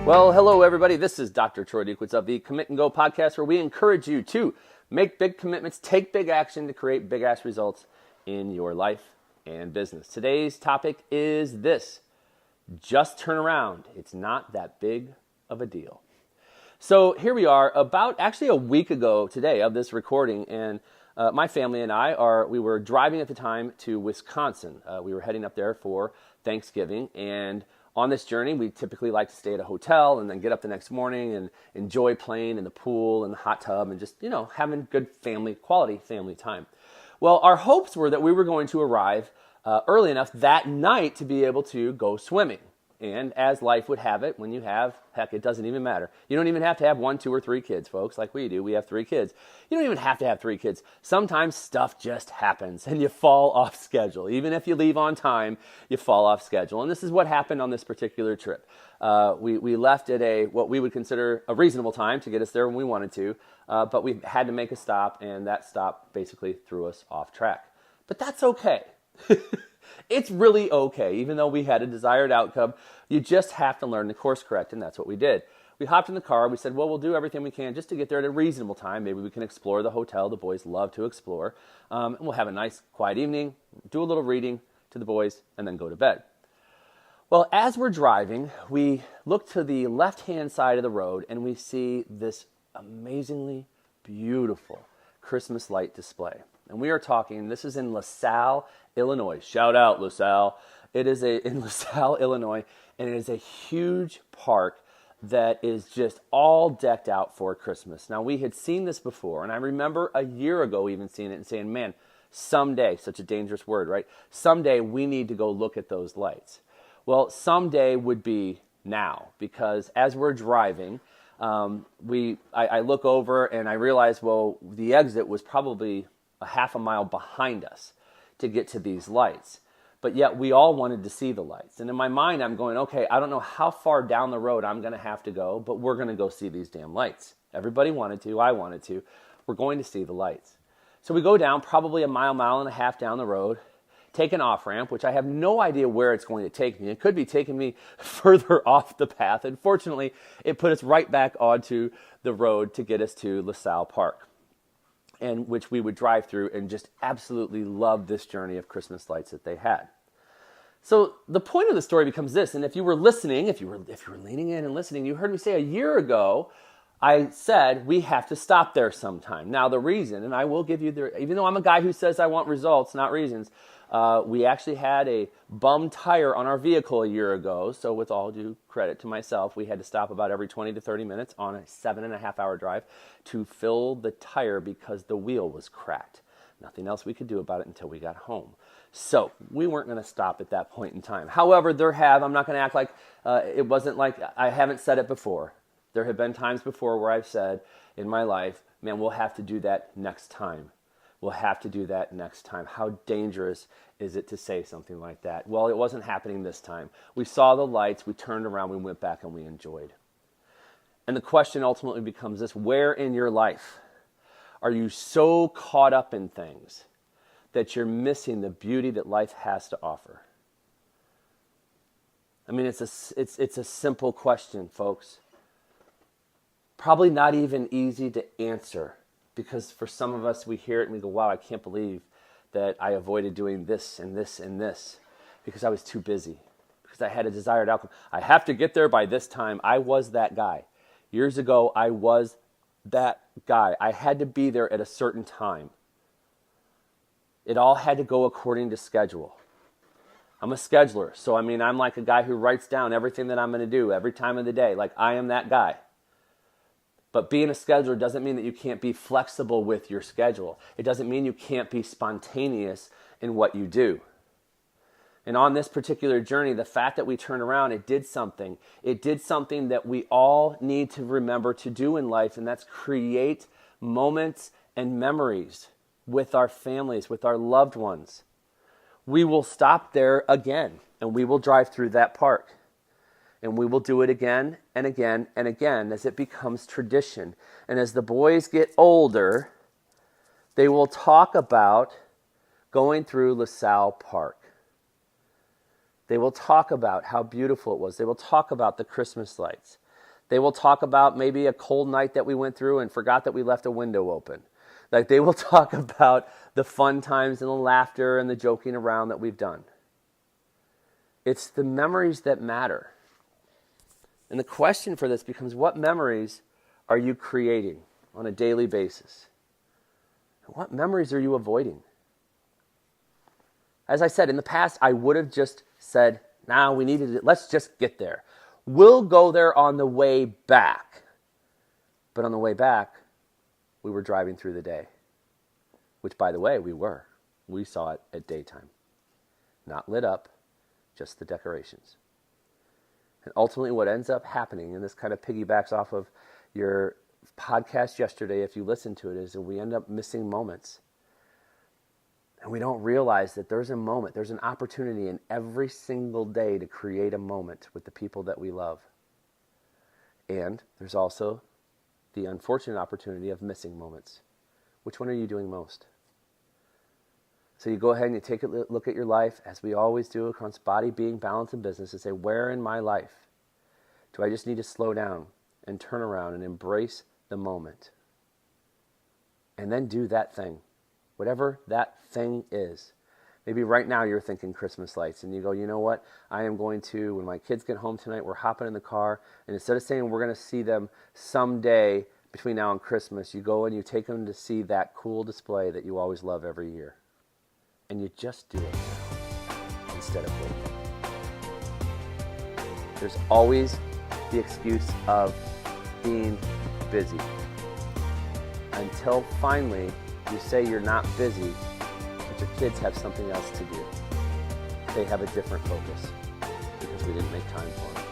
Well, hello everybody. This is Dr. Troy Dukowitz of the Commit and Go podcast, where we encourage you to make big commitments, take big action to create big ass results in your life and business. Today's topic is this: just turn around. It's not that big of a deal. So here we are, about actually a week ago today of this recording, and my family and we were driving at the time to Wisconsin. We were heading up there for Thanksgiving, and on this journey, we typically like to stay at a hotel and then get up the next morning and enjoy playing in the pool and the hot tub and just, having good quality family time. Well, our hopes were that we were going to arrive early enough that night to be able to go swimming. And as life would have it, when you have, it doesn't even matter. You don't even have to have 1, 2, or 3 kids, folks, like we do. We have 3 kids. You don't even have to have 3 kids. Sometimes stuff just happens and you fall off schedule. Even if you leave on time, you fall off schedule. And this is what happened on this particular trip. We left at what we would consider a reasonable time to get us there when we wanted to, but we had to make a stop, and that stop basically threw us off track. But that's okay. It's really okay, even though we had a desired outcome. You just have to learn to course correct, and that's what we did. We hopped in the car. We said, well, we'll do everything we can just to get there at a reasonable time. Maybe we can explore the hotel. The boys love to explore. And we'll have a nice, quiet evening, do a little reading to the boys, and then go to bed. Well, as we're driving, we look to the left-hand side of the road, and we see this amazingly beautiful Christmas light display. And we are talking, this is in LaSalle, Illinois. Shout out, LaSalle. It is in LaSalle, Illinois, and it is a huge park that is just all decked out for Christmas. Now, we had seen this before, and I remember a year ago even seeing it and saying, man, someday, such a dangerous word, right? Someday we need to go look at those lights. Well, someday would be now, because as we're driving, I look over and I realize, well, the exit was probably a half a mile behind us to get to these lights. But yet we all wanted to see the lights. And in my mind, I'm going, okay, I don't know how far down the road I'm going to have to go, but we're going to go see these damn lights. Everybody wanted to. I wanted to. We're going to see the lights. So we go down probably a mile and a half down the road, take an off-ramp, which I have no idea where it's going to take me. It could be taking me further off the path. And fortunately, it put us right back onto the road to get us to LaSalle Park, and which we would drive through and just absolutely love this journey of Christmas lights that they had. So the point of the story becomes this, and if you were listening, if you were leaning in and listening, you heard me say a year ago, I said we have to stop there sometime. Now the reason, and I will give you even though I'm a guy who says I want results, not reasons, we actually had a bum tire on our vehicle a year ago. So with all due credit to myself, we had to stop about every 20 to 30 minutes on a 7.5-hour drive to fill the tire because the wheel was cracked. Nothing else we could do about it until we got home. So we weren't going to stop at that point in time. However, I'm not going to act like it wasn't like I haven't said it before. There have been times before where I've said in my life, man, we'll have to do that next time. We'll have to do that next time. How dangerous is it to say something like that? Well, it wasn't happening this time. We saw the lights, we turned around, we went back, and we enjoyed. And the question ultimately becomes this: where in your life are you so caught up in things that you're missing the beauty that life has to offer? I mean, it's a simple question, folks. Probably not even easy to answer. Because for some of us, we hear it and we go, wow, I can't believe that I avoided doing this and this and this because I was too busy, because I had a desired outcome. I have to get there by this time. I was that guy. Years ago, I was that guy. I had to be there at a certain time. It all had to go according to schedule. I'm a scheduler, so I'm like a guy who writes down everything that I'm going to do every time of the day. Like, I am that guy. But being a scheduler doesn't mean that you can't be flexible with your schedule. It doesn't mean you can't be spontaneous in what you do. And on this particular journey, the fact that we turned around, it did something. It did something that we all need to remember to do in life, and that's create moments and memories with our families, with our loved ones. We will stop there again, and we will drive through that park. And we will do it again and again and again as it becomes tradition. And as the boys get older, they will talk about going through LaSalle Park. They will talk about how beautiful it was. They will talk about the Christmas lights. They will talk about maybe a cold night that we went through and forgot that we left a window open. Like they will talk about the fun times and the laughter and the joking around that we've done. It's the memories that matter. And the question for this becomes, what memories are you creating on a daily basis? And what memories are you avoiding? As I said, in the past, I would have just said, nah, we needed it. Let's just get there. We'll go there on the way back. But on the way back, we were driving through the day. Which, by the way, we were. We saw it at daytime. Not lit up, just the decorations. And ultimately what ends up happening, and this kind of piggybacks off of your podcast yesterday, if you listen to it, is that we end up missing moments. And we don't realize that there's a moment, there's an opportunity in every single day to create a moment with the people that we love. And there's also the unfortunate opportunity of missing moments. Which one are you doing most? So you go ahead and you take a look at your life, as we always do across body, being, balance, and business, and say, where in my life do I just need to slow down and turn around and embrace the moment? And then do that thing, whatever that thing is. Maybe right now you're thinking Christmas lights, and you go, you know what? I am going to, when my kids get home tonight, we're hopping in the car, and instead of saying we're going to see them someday between now and Christmas, you go and you take them to see that cool display that you always love every year. And you just do it now instead of waiting. There's always the excuse of being busy. Until finally you say you're not busy, but your kids have something else to do. They have a different focus because we didn't make time for them.